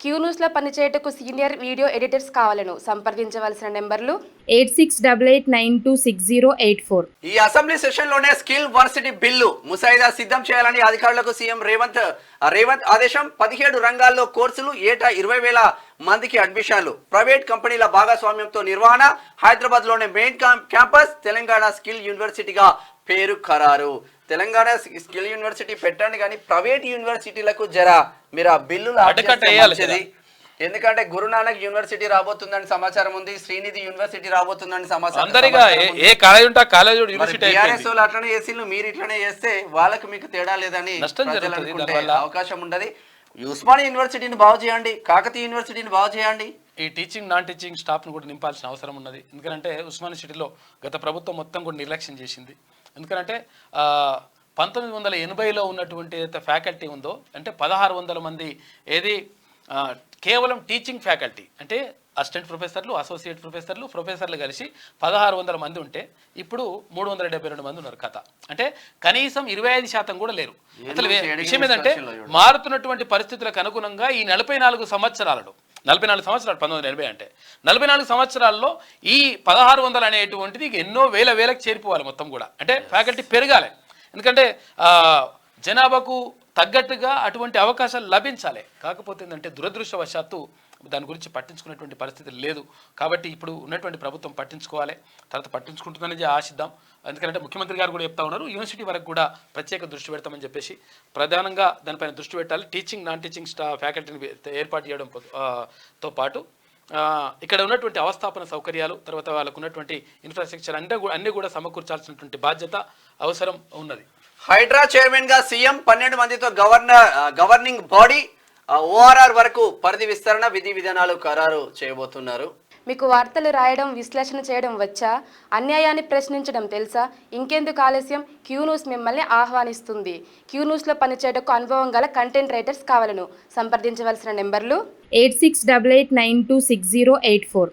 Queue న్యూస్లో పనిచేయటకు senior video editors కావాలను సంప్రదించవలసిన నెంబర్లు 8688926084. ఈ అసెంబ్లీ సెషన్ లోనే స్కిల్ వర్సిటీ బిల్లు ముసాయిదా సిద్ధం చేయాలని అధికారులకు సీఎం రేవంత్ ఆదేశం. 17 రంగాల్లో కోర్సులు, ఏటా 20,000 మందికి అడ్మిషన్లు, ప్రైవేట్ కంపెనీల భాగస్వామ్యంతో నిర్వహణ, హైదరాబాద్ లోనే మెయిన్ క్యాంపస్, తెలంగాణ స్కిల్ యూనివర్సిటీగా పేరు ఖరారు. తెలంగాణ స్కిల్ యూనివర్సిటీ పెట్టండి కానీ ప్రైవేట్ యూనివర్సిటీలకు మీరు ఆ బిల్లులు మంచిది. ఎందుకంటే గురునానక్ యూనివర్సిటీ రాబోతుందని సమాచారం ఉంది, శ్రీనిధి యూనివర్సిటీ రాబోతుందని సమాచారం. అట్లనే చేసి మీరు ఇట్లనే చేస్తే వాళ్ళకి మీకు తేడా లేదని అవకాశం ఉండదు. ఉస్మానియా యూనివర్సిటీని బాగు చేయండి, కాకతీయ యూనివర్సిటీని బాగు చేయండి. ఈ టీచింగ్ నాన్ టీచింగ్ స్టాఫ్ను కూడా నింపాల్సిన అవసరం ఉన్నది. ఎందుకంటే ఉస్మానియా సిటీలో గత ప్రభుత్వం మొత్తం కూడా నిర్లక్ష్యం చేసింది. ఎందుకంటే 1980లో ఉన్నటువంటి ఏదైతే ఫ్యాకల్టీ ఉందో అంటే 1600 మంది ఏది కేవలం టీచింగ్ ఫ్యాకల్టీ అంటే అసిస్టెంట్ ప్రొఫెసర్లు, అసోసియేట్ ప్రొఫెసర్లు కలిసి 1600 మంది ఉంటే ఇప్పుడు 372 మంది ఉన్నారు. కథ అంటే కనీసం 25% కూడా లేరు. అసలు విషయం ఏంటంటే మారుతున్నటువంటి పరిస్థితులకు అనుగుణంగా ఈ 44 సంవత్సరాలు 1980 అంటే 44 సంవత్సరాల్లో ఈ 1600 అనేటువంటిది ఎన్నో వేలకు చేరిపోవాలి మొత్తం కూడా. అంటే ఫ్యాకల్టీ పెరగాలి, ఎందుకంటే జనాభాకు తగ్గట్టుగా అటువంటి అవకాశాలు లభించాలి. కాకపోతే ఏంటంటే దురదృష్టవశాత్తు దాని గురించి పట్టించుకునేటువంటి పరిస్థితి లేదు. కాబట్టి ఇప్పుడు ఉన్నటువంటి ప్రభుత్వం పట్టించుకోవాలి, తర్వాత పట్టించుకుంటుందని ఆశిద్దాం. ఎందుకంటే ముఖ్యమంత్రి గారు కూడా చెప్తా ఉన్నారు యూనివర్సిటీ వరకు కూడా ప్రత్యేక దృష్టి పెడతామని చెప్పేసి. ప్రధానంగా దానిపైన దృష్టి పెట్టాలి. టీచింగ్ నాన్ టీచింగ్ ఫ్యాకల్టీని ఏర్పాటు చేయడంతో పాటు ఇక్కడ ఉన్నటువంటి అవస్థాపన సౌకర్యాలు, తర్వాత వాళ్ళకు ఉన్నటువంటి ఇన్ఫ్రాస్ట్రక్చర్ అన్నీ కూడా సమకూర్చాల్సినటువంటి బాధ్యత అవసరం ఉన్నది. హైడ్రా చైర్మన్ గా సీఎం 12 మందితో గవర్నింగ్ బాడీ ఓఆర్ఆర్ వరకు పరిధి విస్తరణ, విధి విధానాలు ఖరారు చేయబోతున్నారు. మీకు వార్తలు రాయడం, విశ్లేషణ చేయడం వచ్చా? అన్యాయాన్ని ప్రశ్నించడం తెలుసా? ఇంకెందుకు ఆలస్యం? క్యూ న్యూస్ మిమ్మల్ని ఆహ్వానిస్తుంది. క్యూ న్యూస్లో పనిచేయటకు అనుభవం గల కంటెంట్ రైటర్స్ కావాలను సంప్రదించవలసిన నెంబర్లు 8688926084.